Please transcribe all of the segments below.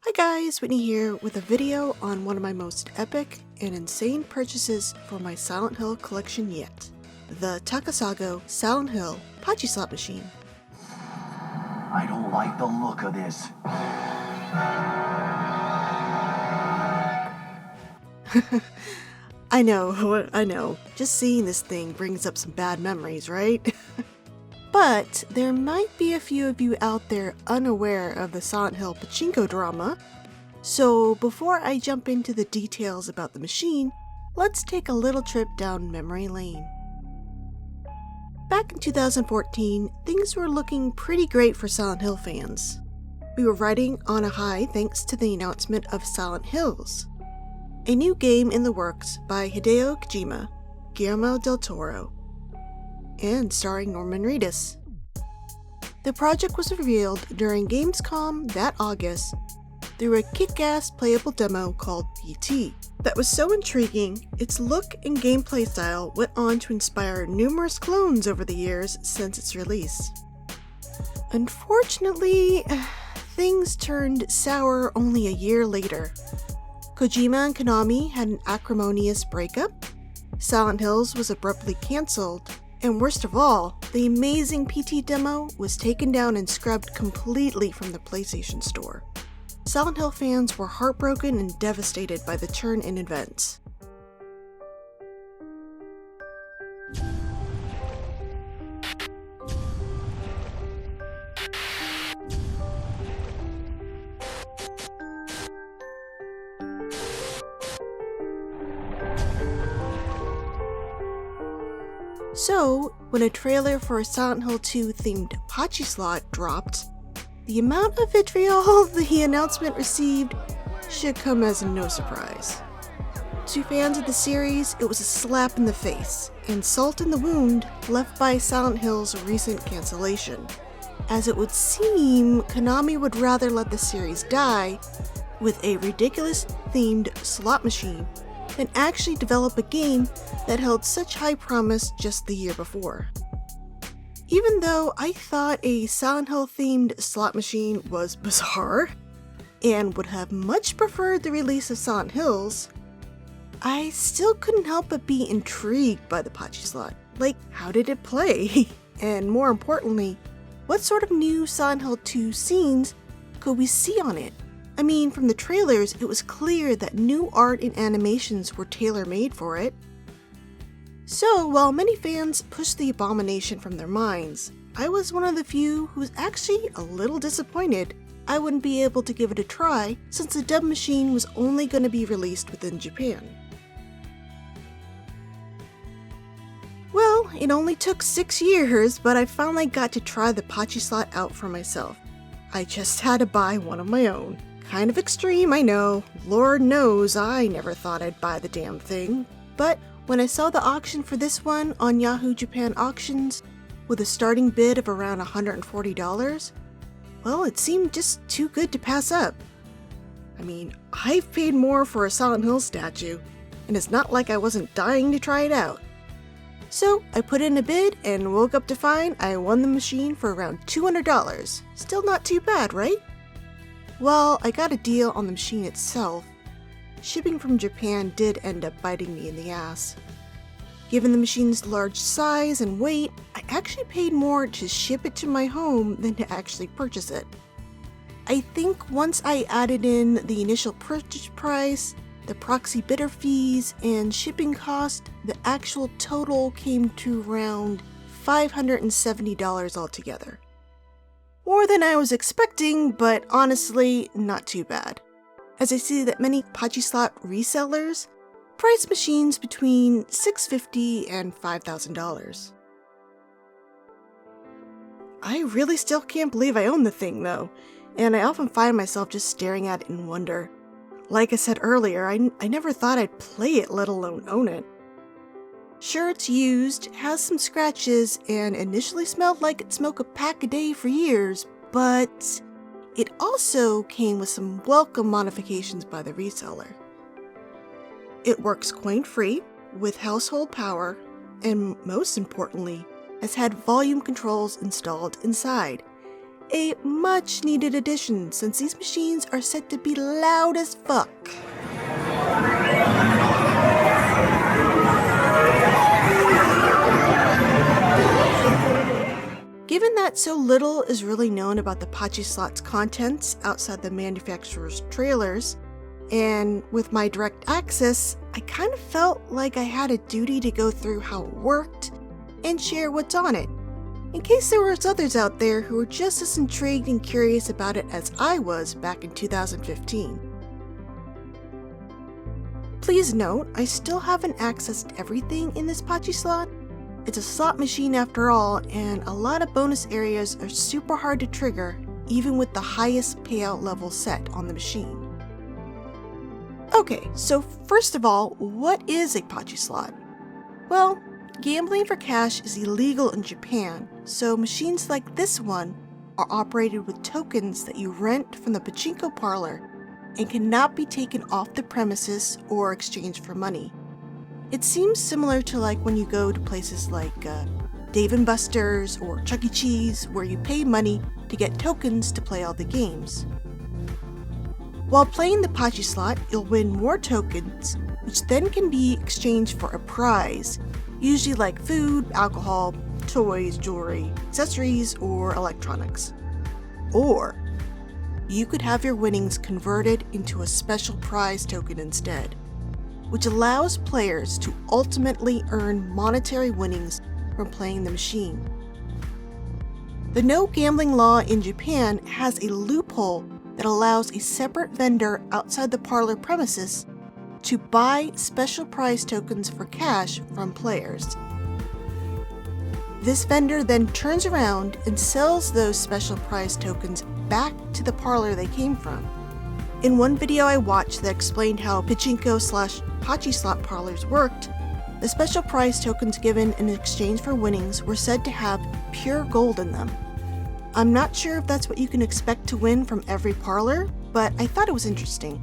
Hi guys, Whitney here with a video on one of my most epic and insane purchases for my Silent Hill collection yet. The Takasago Silent Hill Pachislot machine. I don't like the look of this. I know. Just seeing this thing brings up some bad memories, right? But there might be a few of you out there unaware of the Silent Hill pachinko drama. So before I jump into the details about the machine, let's take a little trip down memory lane. Back in 2014, things were looking pretty great for Silent Hill fans. We were riding on a high thanks to the announcement of Silent Hills, a new game in the works by Hideo Kojima, Guillermo del Toro, and starring Norman Reedus. The project was revealed during Gamescom that August through a kick-ass playable demo called PT. That was so intriguing, its look and gameplay style went on to inspire numerous clones over the years since its release. Unfortunately, things turned sour only a year later. Kojima and Konami had an acrimonious breakup, Silent Hills was abruptly cancelled, and worst of all, the amazing PT demo was taken down and scrubbed completely from the PlayStation Store. Silent Hill fans were heartbroken and devastated by the turn in events. So, when a trailer for a Silent Hill 2 themed Pachislot dropped, the amount of vitriol the announcement received should come as no surprise. To fans of the series, it was a slap in the face and salt in the wound left by Silent Hill's recent cancellation, as it would seem Konami would rather let the series die with a ridiculous themed slot machine than actually develop a game that held such high promise just the year before. Even though I thought a Silent Hill themed slot machine was bizarre, and would have much preferred the release of Silent Hills, I still couldn't help but be intrigued by the Pachislot. Like, how did it play? And more importantly, what sort of new Silent Hill 2 scenes could we see on it? I mean, from the trailers, it was clear that new art and animations were tailor-made for it. So, while many fans pushed the abomination from their minds, I was one of the few who was actually a little disappointed I wouldn't be able to give it a try since the dub machine was only going to be released within Japan. Well, it only took 6 years, but I finally got to try the Pachislot out for myself. I just had to buy one of my own. Kind of extreme, I know. Lord knows I never thought I'd buy the damn thing. But when I saw the auction for this one on Yahoo Japan Auctions, with a starting bid of around $140, well, it seemed just too good to pass up. I mean, I've paid more for a Silent Hill statue, and it's not like I wasn't dying to try it out. So I put in a bid and woke up to find I won the machine for around $200. Still not too bad, right? Well, I got a deal on the machine itself. Shipping from Japan did end up biting me in the ass. Given the machine's large size and weight, I actually paid more to ship it to my home than to actually purchase it. I think once I added in the initial purchase price, the proxy bidder fees, and shipping cost, the actual total came to around $570 altogether. More than I was expecting, but honestly, not too bad, as I see that many Pachislot resellers price machines between $650 and $5,000. I really still can't believe I own the thing though, and I often find myself just staring at it in wonder. Like I said earlier, I never thought I'd play it, let alone own it. Sure, it's used, has some scratches, and initially smelled like it smoked a pack a day for years, but it also came with some welcome modifications by the reseller. It works coin-free, with household power, and most importantly, has had volume controls installed inside, A much needed addition since these machines are said to be loud as fuck. Given that so little is really known about the Pachislot's contents outside the manufacturer's trailers, and with my direct access, I kind of felt like I had a duty to go through how it worked and share what's on it, in case there was others out there who were just as intrigued and curious about it as I was back in 2015. Please note, I still haven't accessed everything in this Pachislot. It's a slot machine after all, and a lot of bonus areas are super hard to trigger, even with the highest payout level set on the machine. Okay, so first of all, what is a Pachislot? Well, gambling for cash is illegal in Japan, so machines like this one are operated with tokens that you rent from the pachinko parlor and cannot be taken off the premises or exchanged for money. It seems similar to like when you go to places like Dave & Buster's or Chuck E. Cheese, where you pay money to get tokens to play all the games. While playing the Pachislot, you'll win more tokens, which then can be exchanged for a prize, usually like food, alcohol, toys, jewelry, accessories, or electronics. Or you could have your winnings converted into a special prize token instead, which allows players to ultimately earn monetary winnings from playing the machine. The no gambling law in Japan has a loophole that allows a separate vendor outside the parlor premises to buy special prize tokens for cash from players. This vendor then turns around and sells those special prize tokens back to the parlor they came from. In one video I watched that explained how pachinko/Pachislot parlors worked, the special prize tokens given in exchange for winnings were said to have pure gold in them. I'm not sure if that's what you can expect to win from every parlor, but I thought it was interesting.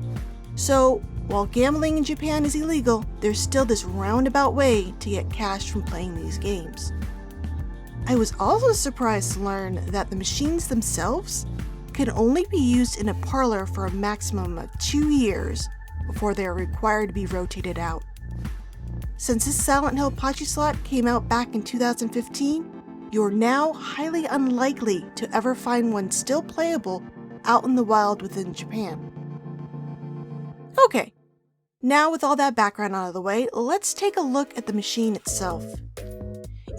So, while gambling in Japan is illegal, there's still this roundabout way to get cash from playing these games. I was also surprised to learn that the machines themselves can only be used in a parlor for a maximum of 2 years before they are required to be rotated out. Since this Silent Hill Pachislot came out back in 2015, you're now highly unlikely to ever find one still playable out in the wild within Japan. Okay, now with all that background out of the way, let's take a look at the machine itself.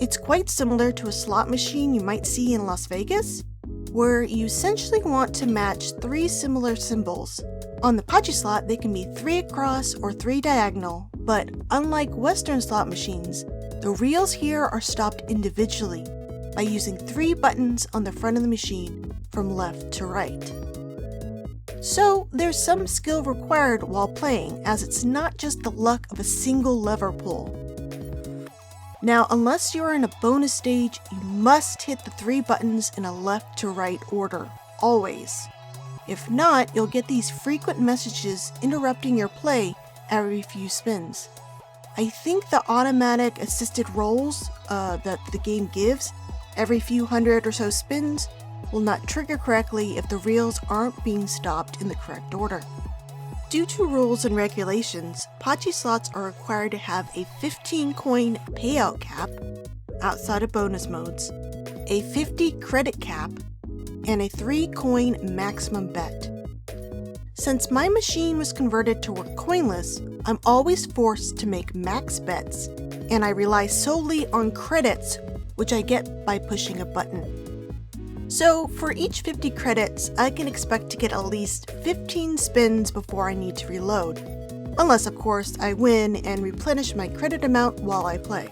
It's quite similar to a slot machine you might see in Las Vegas, where you essentially want to match 3 similar symbols. On the Pachislot, they can be 3 across or 3 diagonal, but unlike Western slot machines, the reels here are stopped individually by using 3 buttons on the front of the machine from left to right. So there's some skill required while playing, as it's not just the luck of a single lever pull. Now, unless you're in a bonus stage, you must hit the 3 buttons in a left to right order, always. If not, you'll get these frequent messages interrupting your play every few spins. I think the automatic assisted rolls that the game gives every few hundred or so spins will not trigger correctly if the reels aren't being stopped in the correct order. Due to rules and regulations, Pachislots are required to have a 15 coin payout cap outside of bonus modes, a 50 credit cap, and a 3 coin maximum bet. Since my machine was converted to work coinless, I'm always forced to make max bets, and I rely solely on credits, which I get by pushing a button. So for each 50 credits, I can expect to get at least 15 spins before I need to reload, unless of course I win and replenish my credit amount while I play.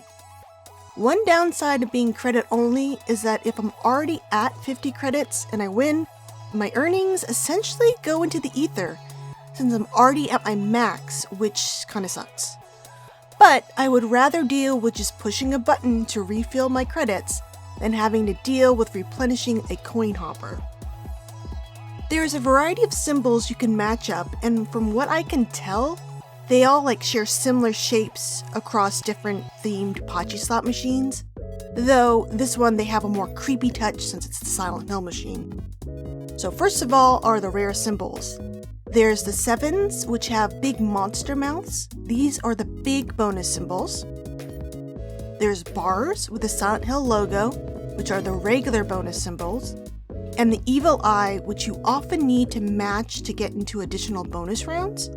One downside of being credit only is that if I'm already at 50 credits and I win, my earnings essentially go into the ether, since I'm already at my max, which kinda sucks. But I would rather deal with just pushing a button to refill my credits than having to deal with replenishing a coin hopper. There's a variety of symbols you can match up, and from what I can tell, they all share similar shapes across different themed Pachislot machines. though this one they have a more creepy touch since it's the Silent Hill machine. So first of all are the rare symbols. There's the sevens, which have big monster mouths. These are the big bonus symbols. There's bars with the Silent Hill logo, which are the regular bonus symbols. And the evil eye, which you often need to match to get into additional bonus rounds.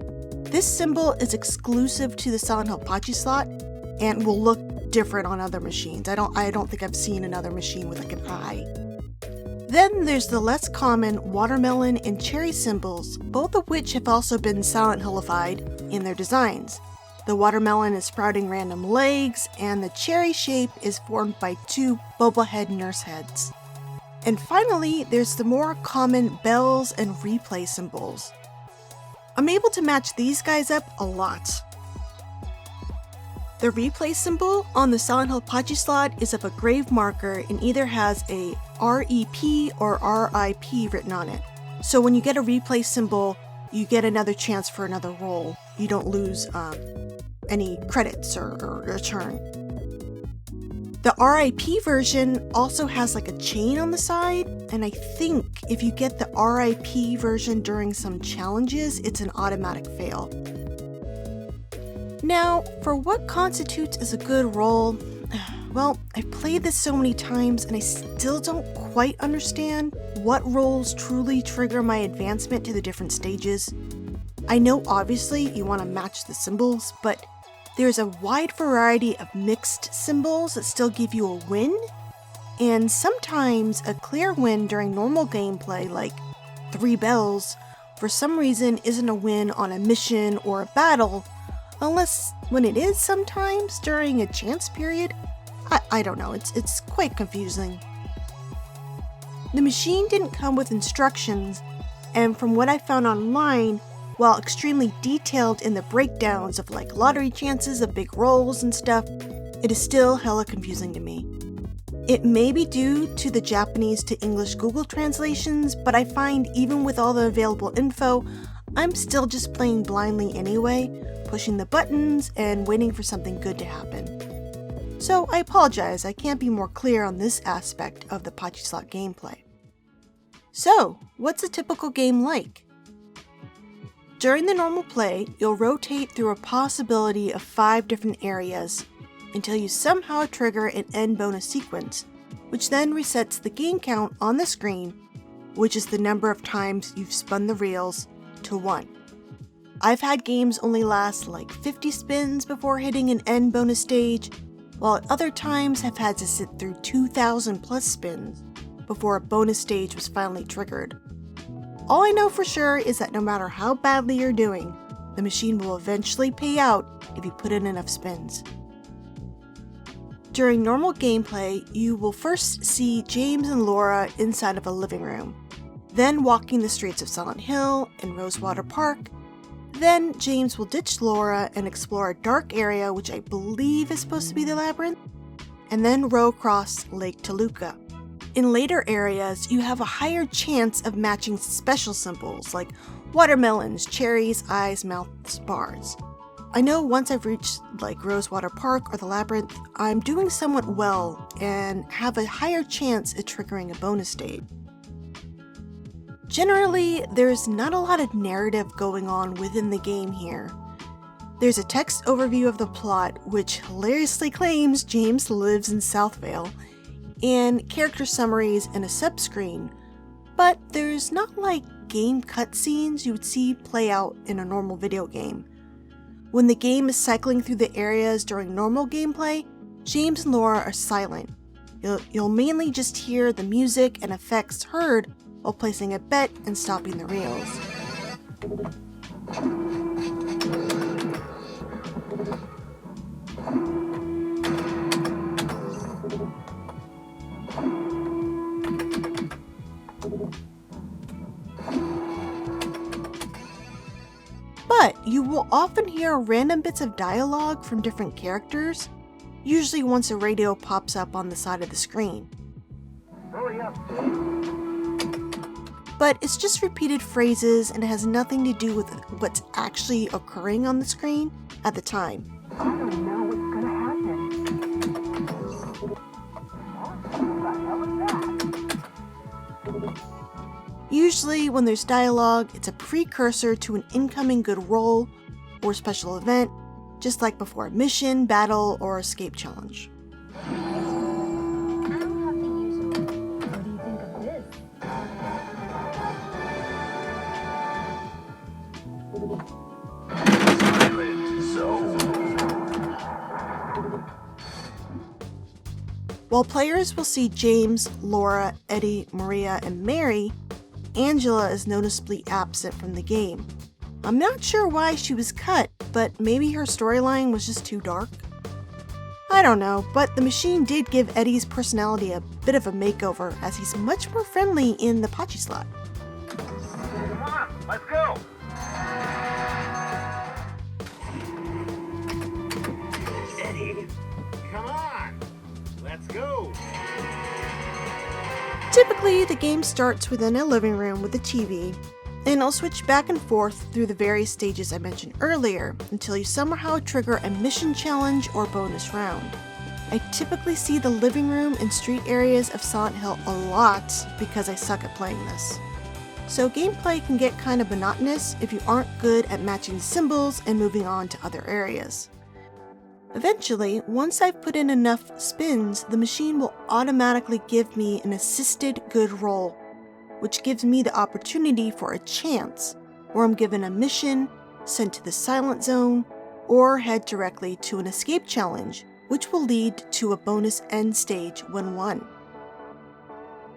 This symbol is exclusive to the Silent Hill Pachislot and will look different on other machines. I don't think I've seen another machine with like an eye. Then there's the less common watermelon and cherry symbols, both of which have also been Silent Hillified in their designs. The watermelon is sprouting random legs, and the cherry shape is formed by two bobblehead nurse heads. And finally, there's the more common bells and replay symbols. I'm able to match these guys up a lot. The replay symbol on the Silent Hill Pachislot is of a grave marker and either has a REP or RIP written on it. So when you get a replay symbol, you get another chance for another roll. You don't lose any credits or return. The RIP version also has like a chain on the side, and I think if you get the RIP version during some challenges, it's an automatic fail. Now, for what constitutes as a good roll, well, I've played this so many times and I still don't quite understand what rolls truly trigger my advancement to the different stages. I know obviously you want to match the symbols, but there's a wide variety of mixed symbols that still give you a win, and sometimes a clear win during normal gameplay, like 3 bells, for some reason isn't a win on a mission or a battle, unless when it is sometimes during a chance period. I don't know, it's quite confusing. The machine didn't come with instructions, and from what I found online, while extremely detailed in the breakdowns of like lottery chances of big rolls and stuff, it is still hella confusing to me. It may be due to the Japanese to English Google translations, but I find even with all the available info, I'm still just playing blindly anyway, pushing the buttons and waiting for something good to happen. So I apologize, I can't be more clear on this aspect of the Pachislot gameplay. So, what's a typical game like? During the normal play, you'll rotate through a possibility of 5 different areas until you somehow trigger an end bonus sequence, which then resets the game count on the screen, which is the number of times you've spun the reels, to 1. I've had games only last like 50 spins before hitting an end bonus stage, while at other times have had to sit through 2,000 plus spins before a bonus stage was finally triggered. All I know for sure is that no matter how badly you're doing, the machine will eventually pay out if you put in enough spins. During normal gameplay, you will first see James and Laura inside of a living room, then walking the streets of Silent Hill and Rosewater Park. Then James will ditch Laura and explore a dark area which I believe is supposed to be the labyrinth, and then row across Lake Toluca. In later areas, you have a higher chance of matching special symbols like watermelons, cherries, eyes, mouths, bars. I know once I've reached like Rosewater Park or the labyrinth, I'm doing somewhat well and have a higher chance at triggering a bonus stage. Generally, there's not a lot of narrative going on within the game here. There's a text overview of the plot, which hilariously claims James lives in Southvale, and character summaries and a subscreen, but there's not like game cutscenes you would see play out in a normal video game. When the game is cycling through the areas during normal gameplay, James and Laura are silent. You'll mainly just hear the music and effects heard while placing a bet and stopping the reels. But you will often hear random bits of dialogue from different characters, usually once a radio pops up on the side of the screen. Hurry up, but it's just repeated phrases and it has nothing to do with what's actually occurring on the screen at the time. I don't know what's gonna happen. Usually when there's dialogue, it's a precursor to an incoming good roll or special event, just like before a mission, battle, or escape challenge. While players will see James, Laura, Eddie, Maria, and Mary, Angela is noticeably absent from the game. I'm not sure why she was cut, but maybe her storyline was just too dark? I don't know, but the machine did give Eddie's personality a bit of a makeover, as he's much more friendly in the Pachislot. Come on, let's go! Eddie, come on! Let's go! Typically, the game starts within a living room with a TV, and I'll switch back and forth through the various stages I mentioned earlier until you somehow trigger a mission challenge or bonus round. I typically see the living room and street areas of Silent Hill a lot because I suck at playing this. So gameplay can get kind of monotonous if you aren't good at matching the symbols and moving on to other areas. Eventually, once I've put in enough spins, the machine will automatically give me an assisted good roll, which gives me the opportunity for a chance, where I'm given a mission, sent to the Silent Zone, or head directly to an escape challenge, which will lead to a bonus end stage when won.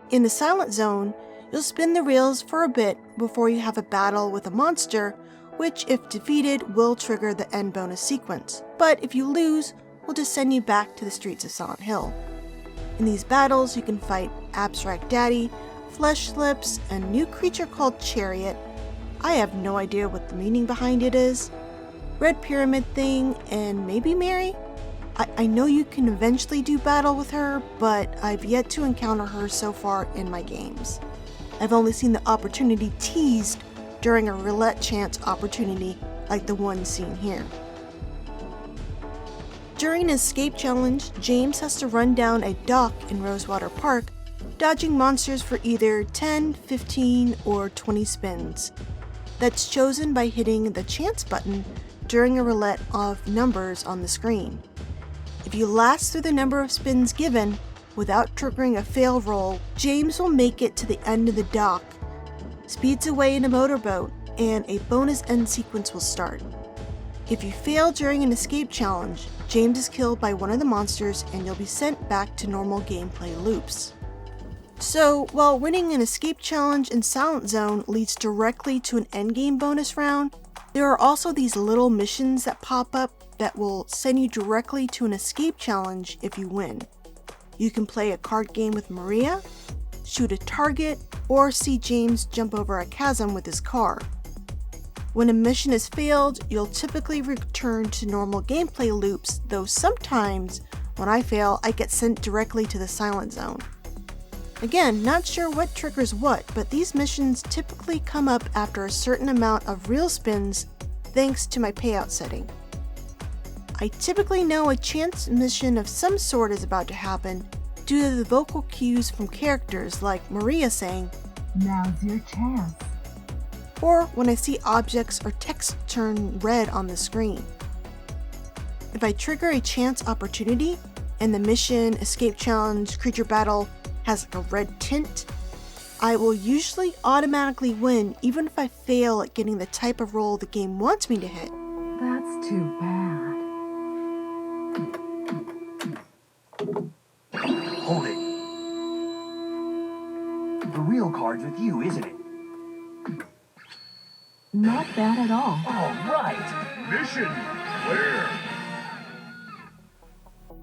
In the Silent Zone, you'll spin the reels for a bit before you have a battle with a monster, which, if defeated, will trigger the end bonus sequence, but if you lose, will just send you back to the streets of Silent Hill. In these battles, you can fight Abstract Daddy, Flesh Slips, a new creature called Chariot. I have no idea what the meaning behind it is. Red Pyramid Thing, and maybe Mary? I know you can eventually do battle with her, but I've yet to encounter her so far in my games. I've only seen the opportunity teased during a roulette chance opportunity like the one seen here. During an escape challenge, James has to run down a dock in Rosewater Park, dodging monsters for either 10, 15, or 20 spins. That's chosen by hitting the chance button during a roulette of numbers on the screen. If you last through the number of spins given, without triggering a fail roll, James will make it to the end of the dock, speeds away in a motorboat, and a bonus end sequence will start. If you fail during an escape challenge, James is killed by one of the monsters and you'll be sent back to normal gameplay loops. So, while winning an escape challenge in Silent Zone leads directly to an endgame bonus round, there are also these little missions that pop up that will send you directly to an escape challenge if you win. You can play a card game with Maria, shoot a target, or see James jump over a chasm with his car. When a mission is failed, you'll typically return to normal gameplay loops, though sometimes, when I fail, I get sent directly to the Silent Zone. Again, not sure what triggers what, but these missions typically come up after a certain amount of reel spins thanks to my payout setting. I typically know a chance mission of some sort is about to happen due to the vocal cues from characters like Maria saying, "Now's your chance." or when I see objects or text turn red on the screen. If I trigger a chance opportunity and the mission, escape challenge, creature battle has like a red tint, I will usually automatically win even if I fail at getting the type of roll the game wants me to hit. That's too bad. Hold it. The real card's with you, isn't it? Not bad at all. All right. Mission clear.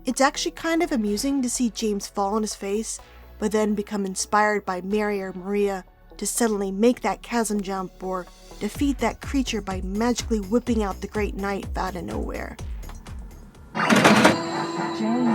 It's actually kind of amusing to see James fall on his face, but then become inspired by Mary or Maria to suddenly make that chasm jump or defeat that creature by magically whipping out the Great Knife out of nowhere. James.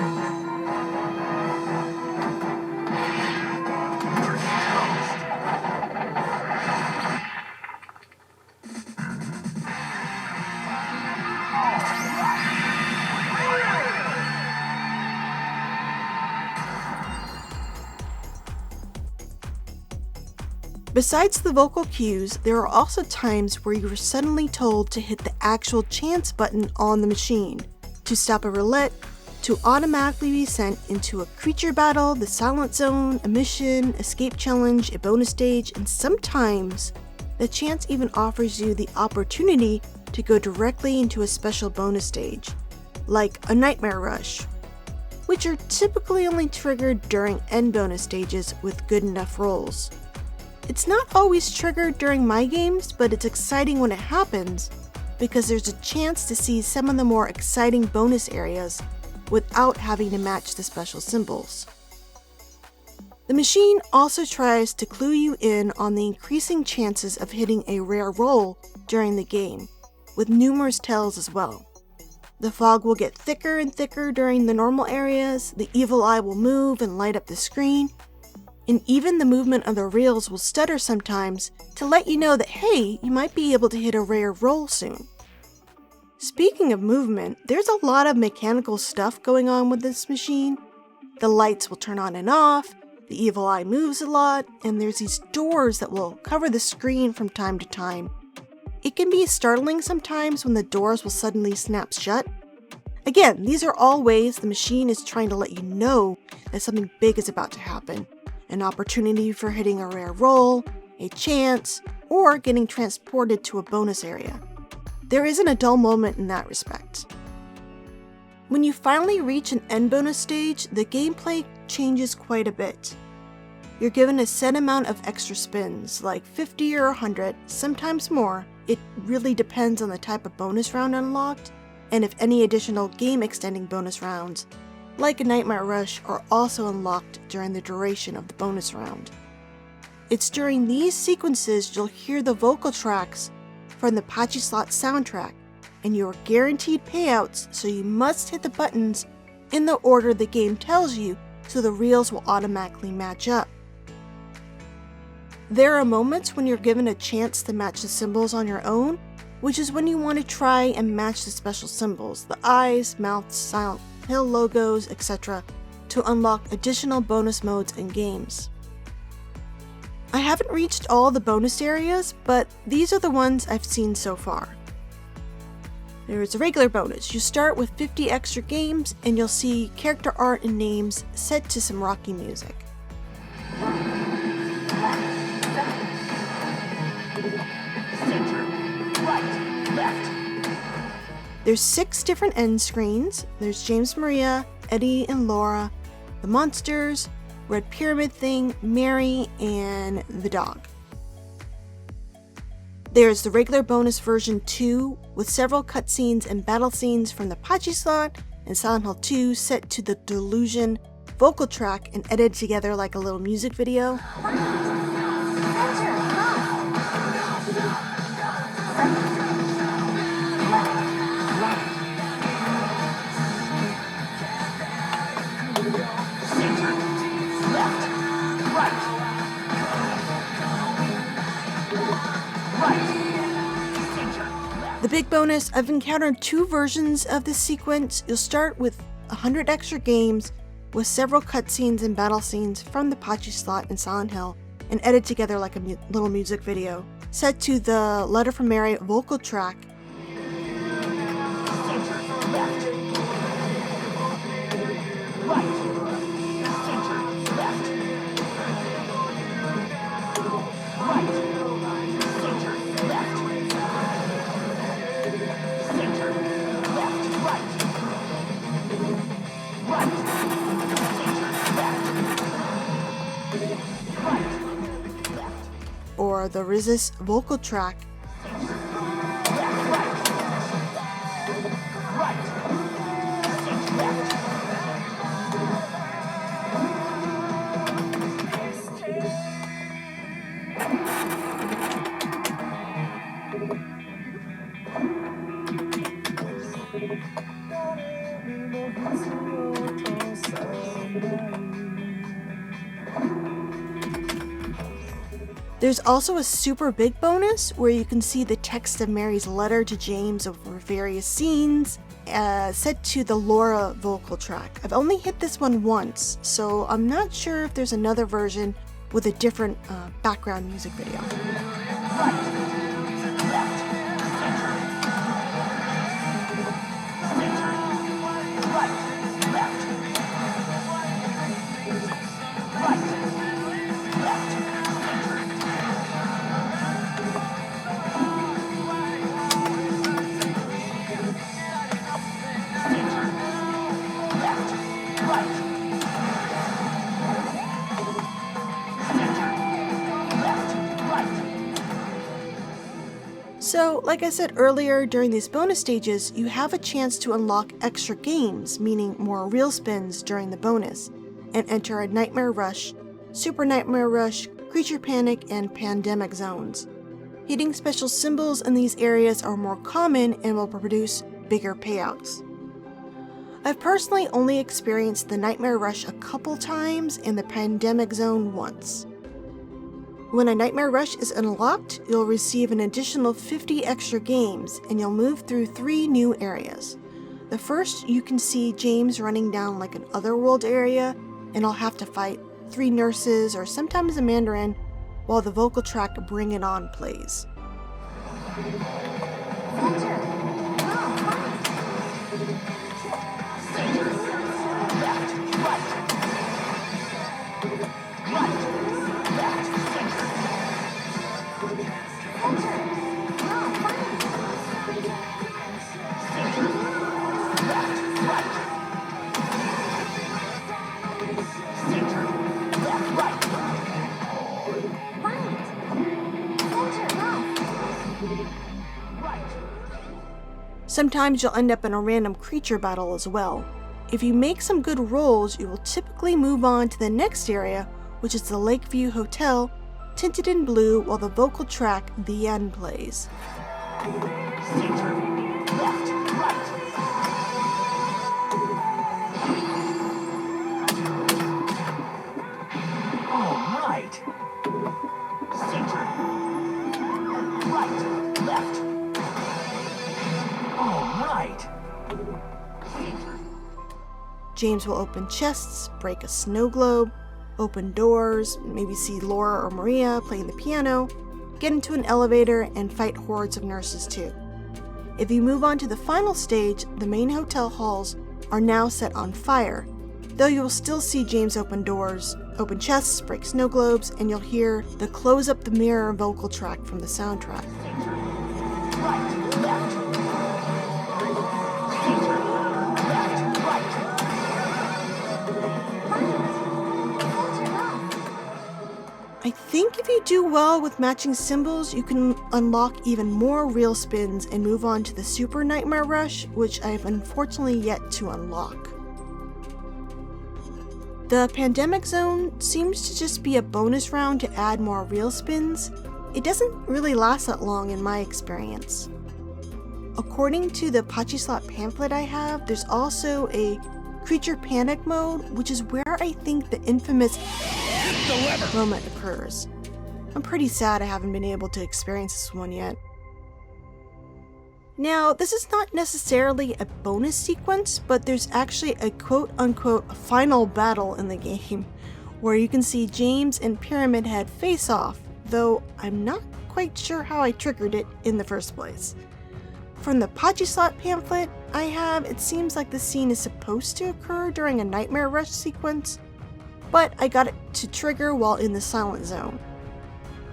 Besides the vocal cues, there are also times where you are suddenly told to hit the actual chance button on the machine to stop a roulette, to automatically be sent into a creature battle, the silent zone, a mission, escape challenge, a bonus stage, and sometimes the chance even offers you the opportunity to go directly into a special bonus stage, like a Nightmare Rush, which are typically only triggered during end bonus stages with good enough rolls. It's not always triggered during my games, but it's exciting when it happens because there's a chance to see some of the more exciting bonus areas without having to match the special symbols. The machine also tries to clue you in on the increasing chances of hitting a rare roll during the game, with numerous tells as well. The fog will get thicker and thicker during the normal areas, the evil eye will move and light up the screen, and even the movement of the reels will stutter sometimes to let you know that, hey, you might be able to hit a rare roll soon. Speaking of movement, there's a lot of mechanical stuff going on with this machine. The lights will turn on and off, the evil eye moves a lot, and there's these doors that will cover the screen from time to time. It can be startling sometimes when the doors will suddenly snap shut. Again, these are all ways the machine is trying to let you know that something big is about to happen. An opportunity for hitting a rare roll, a chance, or getting transported to a bonus area. There isn't a dull moment in that respect. When you finally reach an end bonus stage, the gameplay changes quite a bit. You're given a set amount of extra spins, like 50 or 100, sometimes more. It really depends on the type of bonus round unlocked, and if any additional game-extending bonus rounds, like a Nightmare Rush, are also unlocked during the duration of the bonus round. It's during these sequences you'll hear the vocal tracks from the Pachislot soundtrack, and you are guaranteed payouts, so you must hit the buttons in the order the game tells you so the reels will automatically match up. There are moments when you're given a chance to match the symbols on your own, which is when you want to try and match the special symbols, the eyes, mouths, Silent Hill logos, etc., to unlock additional bonus modes and games. I haven't reached all the bonus areas, but these are the ones I've seen so far. There is a regular bonus. You start with 50 extra games and you'll see character art and names set to some rocky music. There's 6 different end screens. There's James Maria, Eddie and Laura, the monsters, Red Pyramid Thing, Mary, and the dog. There's the regular bonus version 2 with several cutscenes and battle scenes from the Pachislot and Silent Hill 2 set to the Delusion vocal track and edited together like a little music video. The big bonus, I've encountered 2 versions of this sequence. You'll start with 100 extra games with several cutscenes and battle scenes from the Pachislot and Silent Hill and edited together like a little music video, set to the Letter from Mary vocal track. Or the Resist vocal track. There's also a super big bonus where you can see the text of Mary's letter to James over various scenes, set to the Laura vocal track. I've only hit this one once, so I'm not sure if there's another version with a different background music video. So, like I said earlier, during these bonus stages, you have a chance to unlock extra games, meaning more real spins during the bonus, and enter a Nightmare Rush, Super Nightmare Rush, Creature Panic, and Pandemic zones. Hitting special symbols in these areas are more common and will produce bigger payouts. I've personally only experienced the Nightmare Rush a couple times and the Pandemic zone once. When a Nightmare Rush is unlocked, you'll receive an additional 50 extra games, and you'll move through 3 new areas. The first, you can see James running down like an otherworld area, and I'll have to fight 3 nurses or sometimes a Mandarin while the vocal track Bring It On plays. Sometimes you'll end up in a random creature battle as well. If you make some good rolls, you will typically move on to the next area, which is the Lakeview Hotel, tinted in blue while the vocal track The End plays. James will open chests, break a snow globe, open doors, maybe see Laura or Maria playing the piano, get into an elevator, and fight hordes of nurses too. If you move on to the final stage, the main hotel halls are now set on fire, though you will still see James open doors, open chests, break snow globes, and you'll hear the Close Up the Mirror vocal track from the soundtrack. I think if you do well with matching symbols, you can unlock even more real spins and move on to the Super Nightmare Rush, which I've unfortunately yet to unlock. The Pandemic Zone seems to just be a bonus round to add more real spins. It doesn't really last that long in my experience. According to the Pachislot pamphlet I have, there's also a Creature Panic mode, which is where I think the infamous moment occurs. I'm pretty sad I haven't been able to experience this one yet. Now, this is not necessarily a bonus sequence, but there's actually a quote-unquote final battle in the game, where you can see James and Pyramid Head face off, though I'm not quite sure how I triggered it in the first place. From the Pachislot pamphlet I have, it seems like the scene is supposed to occur during a Nightmare Rush sequence, but I got it to trigger while in the Silent Zone.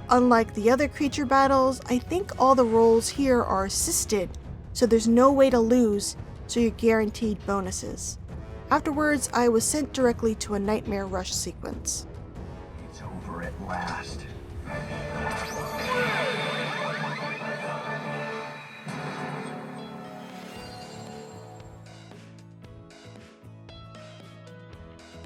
Unlike the other creature battles, I think all the rolls here are assisted, so there's no way to lose, so you're guaranteed bonuses. Afterwards, I was sent directly to a Nightmare Rush sequence. It's over at last.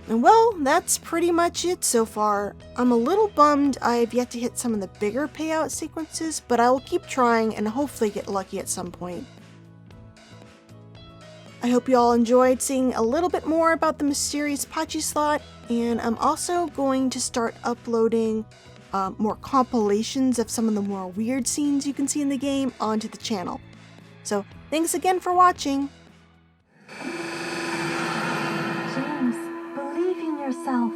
And well, that's pretty much it so far. I'm a little bummed I've yet to hit some of the bigger payout sequences, but I will keep trying and hopefully get lucky at some point. I hope you all enjoyed seeing a little bit more about the mysterious Pachislot, and I'm also going to start uploading more compilations of some of the more weird scenes you can see in the game onto the channel. So thanks again for watching! James, believe in yourself.